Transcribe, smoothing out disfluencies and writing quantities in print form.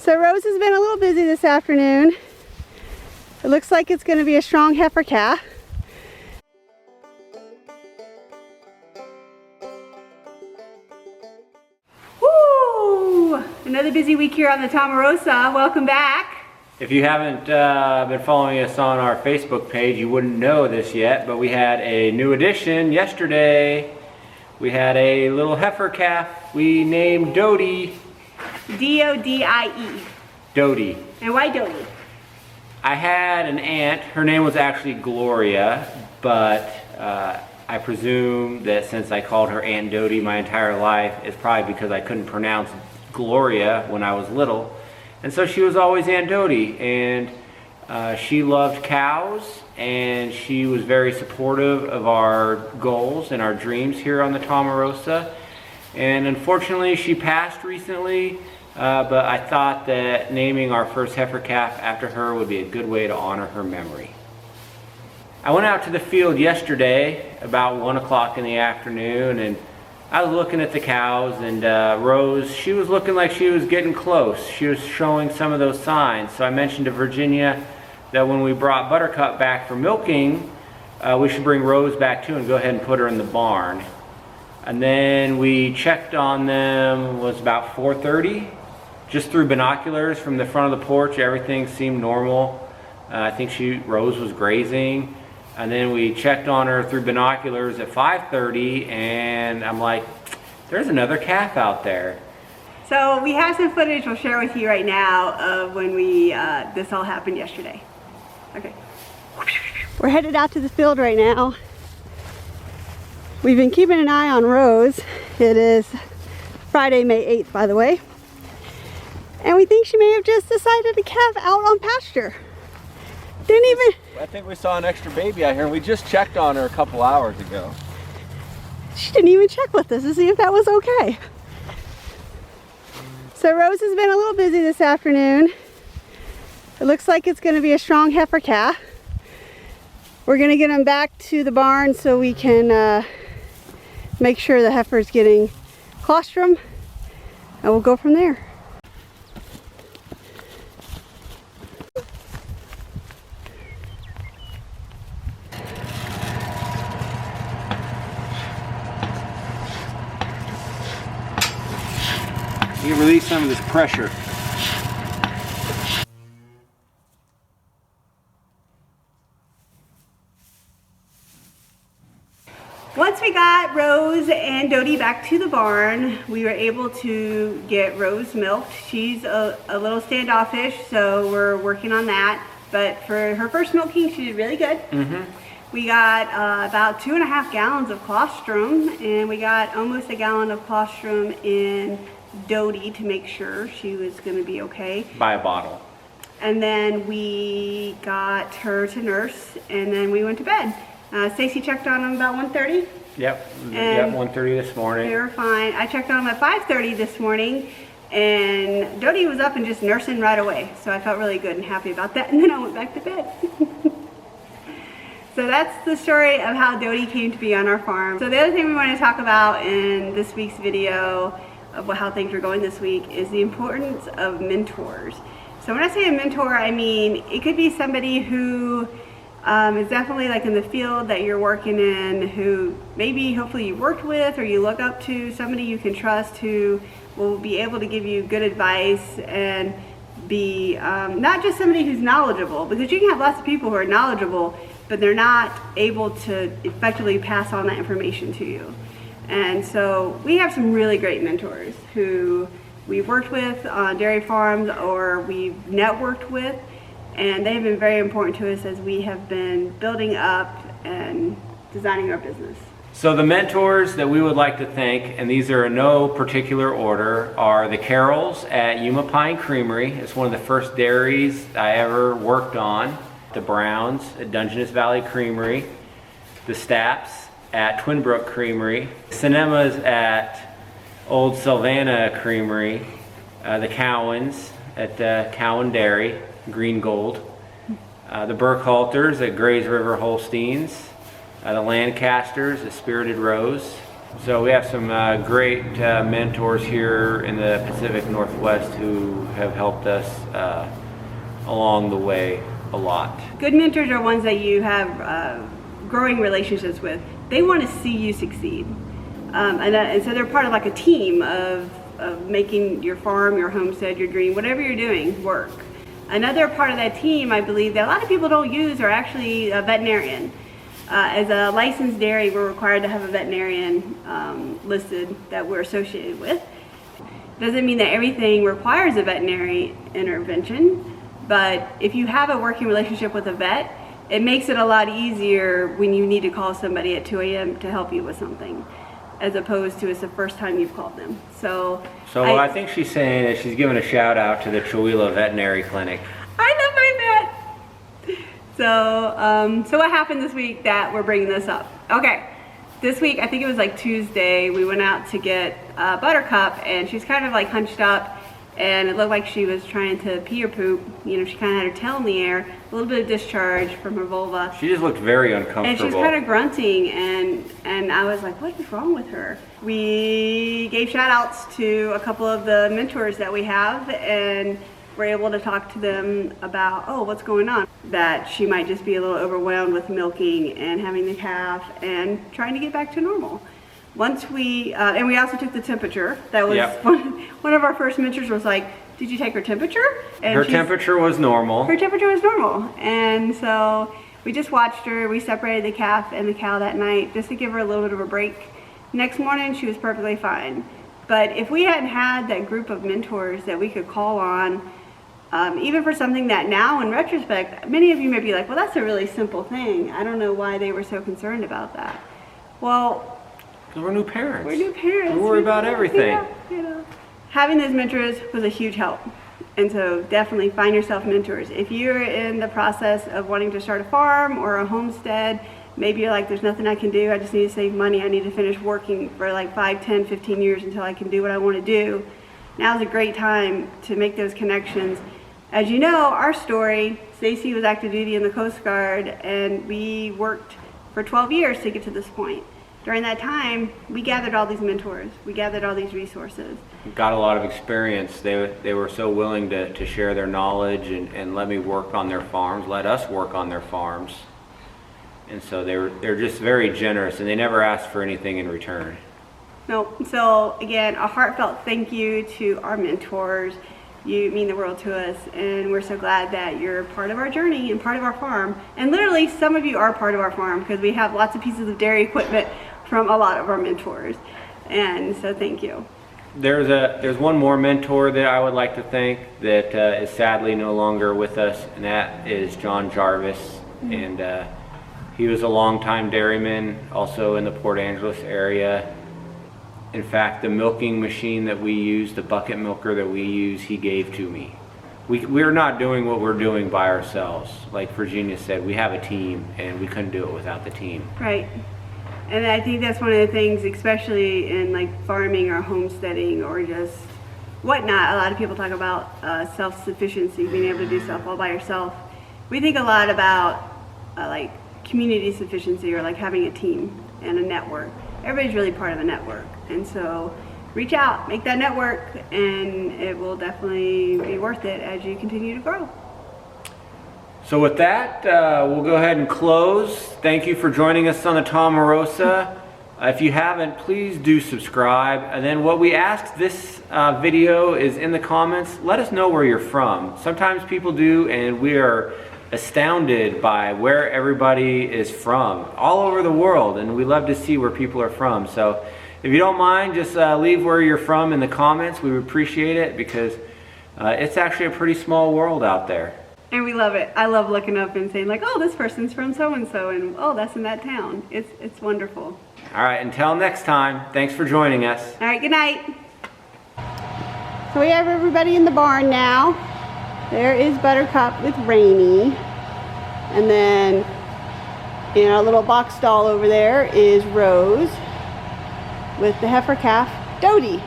So Rose has been a little busy this afternoon. It looks like it's going to be a strong heifer calf. Woo! Another busy week here on the Tomarosa. Welcome back. If you haven't been following us on our Facebook page, you wouldn't know this yet, but we had a new addition yesterday. We had a little heifer calf we named Dodie. D-O-D-I-E. Dodie. And why Dodie? I had an aunt, her name was actually Gloria, but I presume that since I called her Aunt Dodie my entire life, it's probably because I couldn't pronounce Gloria when I was little. And so she was always Aunt Dodie, and she loved cows, and she was very supportive of our goals and our dreams here on the Tomarosa. And unfortunately she passed recently, but I thought that naming our first heifer calf after her would be a good way to honor her memory. I went out to the field yesterday about 1 o'clock in the afternoon, and I was looking at the cows, and Rose, she was looking like she was getting close. She was showing some of those signs. So I mentioned to Virginia that when we brought Buttercup back for milking, we should bring Rose back too and go ahead and put her in the barn. And then we checked on them, it was about 4:30. Just through binoculars from the front of the porch, everything seemed normal. I think Rose was grazing. And then we checked on her through binoculars at 5:30, and I'm like, there's another calf out there. So we have some footage we'll share with you right now of when this all happened yesterday. Okay. We're headed out to the field right now. We've been keeping an eye on Rose. It is Friday, May 8th, by the way. And we think she may have just decided to calve out on pasture. I think we saw an extra baby out here, and we just checked on her a couple hours ago. She didn't even check with us to see if that was okay. So Rose has been a little busy this afternoon. It looks like it's going to be a strong heifer calf. We're going to get them back to the barn so we can make sure the heifer is getting colostrum, and we'll go from there. You release some of this pressure. Once we got Rose and Dodie back to the barn, we were able to get Rose milked. She's a little standoffish, so we're working on that. But for her first milking, she did really good. Mm-hmm. We got about 2.5 gallons of colostrum, and we got almost a gallon of colostrum in Dodie to make sure she was going to be okay. By a bottle. And then we got her to nurse, and then we went to bed. Stacy checked on them about 1:30. Yep, 1:30 this morning. They were fine. I checked on them at 5:30 this morning, and Dodie was up and just nursing right away. So I felt really good and happy about that, and then I went back to bed. So that's the story of how Dodie came to be on our farm. So the other thing we want to talk about in this week's video of how things are going this week is the importance of mentors. So when I say a mentor, I mean it could be somebody who is definitely like in the field that you're working in, who maybe hopefully you worked with or you look up to, somebody you can trust who will be able to give you good advice and be not just somebody who's knowledgeable, because you can have lots of people who are knowledgeable but they're not able to effectively pass on that information to you. And so we have some really great mentors who we've worked with on dairy farms or we've networked with, and they have been very important to us as we have been building up and designing our business. So the mentors that we would like to thank, and these are in no particular order, are the Carrolls at Yuma Pine Creamery. It's one of the first dairies I ever worked on. The Browns at Dungeness Valley Creamery. The Stapps at Twin Brook Creamery. Cinemas at Old Sylvana Creamery. The Cowans at Cowan Dairy, Green Gold. The Burkhalters at Grays River Holsteins. The Lancasters at Spirited Rose. So we have some great mentors here in the Pacific Northwest who have helped us along the way a lot. Good mentors are ones that you have growing relationships with. They want to see you succeed. And so they're part of like a team of making your farm, your homestead, your dream, whatever you're doing, work. Another part of that team, I believe, that a lot of people don't use are actually a veterinarian. As a licensed dairy, we're required to have a veterinarian listed that we're associated with. Doesn't mean that everything requires a veterinary intervention, but if you have a working relationship with a vet, it makes it a lot easier when you need to call somebody at 2 a.m. to help you with something, as opposed to it's the first time you've called them. So I think she's saying that she's giving a shout out to the Chihuahua Veterinary Clinic. I love my vet. So what happened this week that we're bringing this up? Okay, this week, I think it was like Tuesday, we went out to get Buttercup, and she's kind of like hunched up, and it looked like she was trying to pee or poop. You know, she kind of had her tail in the air, a little bit of discharge from her vulva. She just looked very uncomfortable. And she was kind of grunting, and I was like, what is wrong with her? We gave shout outs to a couple of the mentors that we have, and we're able to talk to them about, oh, what's going on? That she might just be a little overwhelmed with milking and having the calf and trying to get back to normal. Once we, and we also took the temperature. That was one of our first mentors was like, did you take her temperature? And her temperature was normal. Her temperature was normal. And so we just watched her. We separated the calf and the cow that night just to give her a little bit of a break. Next morning, she was perfectly fine. But if we hadn't had that group of mentors that we could call on, even for something that now in retrospect, many of you may be like, well, that's a really simple thing. I don't know why they were so concerned about that. Well, because we're new parents. We're new parents. We worry about everything. Yeah, you know. Having those mentors was a huge help. And so definitely find yourself mentors. If you're in the process of wanting to start a farm or a homestead, maybe you're like, there's nothing I can do. I just need to save money. I need to finish working for like 5, 10, 15 years until I can do what I want to do. Now's a great time to make those connections. As you know, our story, Stacy was active duty in the Coast Guard, and we worked for 12 years to get to this point. During that time, we gathered all these mentors. We gathered all these resources. Got a lot of experience. They were so willing to share their knowledge and let me work on their farms, let us work on their farms. And so they're just very generous, and they never asked for anything in return. No, so again, a heartfelt thank you to our mentors. You mean the world to us, and we're so glad that you're part of our journey and part of our farm. And literally, some of you are part of our farm because we have lots of pieces of dairy equipment from a lot of our mentors. And so thank you. There's one more mentor that I would like to thank that is sadly no longer with us, and that is John Jarvis. Mm-hmm. And he was a longtime dairyman, also in the Port Angeles area. In fact, the milking machine that we use, the bucket milker that we use, he gave to me. We're not doing what we're doing by ourselves. Like Virginia said, we have a team, and we couldn't do it without the team. Right. And I think that's one of the things, especially in like farming or homesteading or just whatnot. A lot of people talk about self-sufficiency, being able to do stuff all by yourself. We think a lot about like community sufficiency or like having a team and a network. Everybody's really part of a network. And so reach out, make that network, and it will definitely be worth it as you continue to grow. So with that, we'll go ahead and close. Thank you for joining us on the Tom Morosa. If you haven't, please do subscribe. And then what we asked this video is in the comments, let us know where you're from. Sometimes people do, and we are astounded by where everybody is from all over the world, and we love to see where people are from. So if you don't mind, just leave where you're from in the comments. We would appreciate it because it's actually a pretty small world out there. And we love it. I love looking up and saying like, oh, this person's from so-and-so, and oh, that's in that town. It's wonderful. All right, until next time, thanks for joining us. All right, good night. So we have everybody in the barn now. There is Buttercup with Rainy. And then in our little box stall over there is Rose with the heifer calf, Dodie.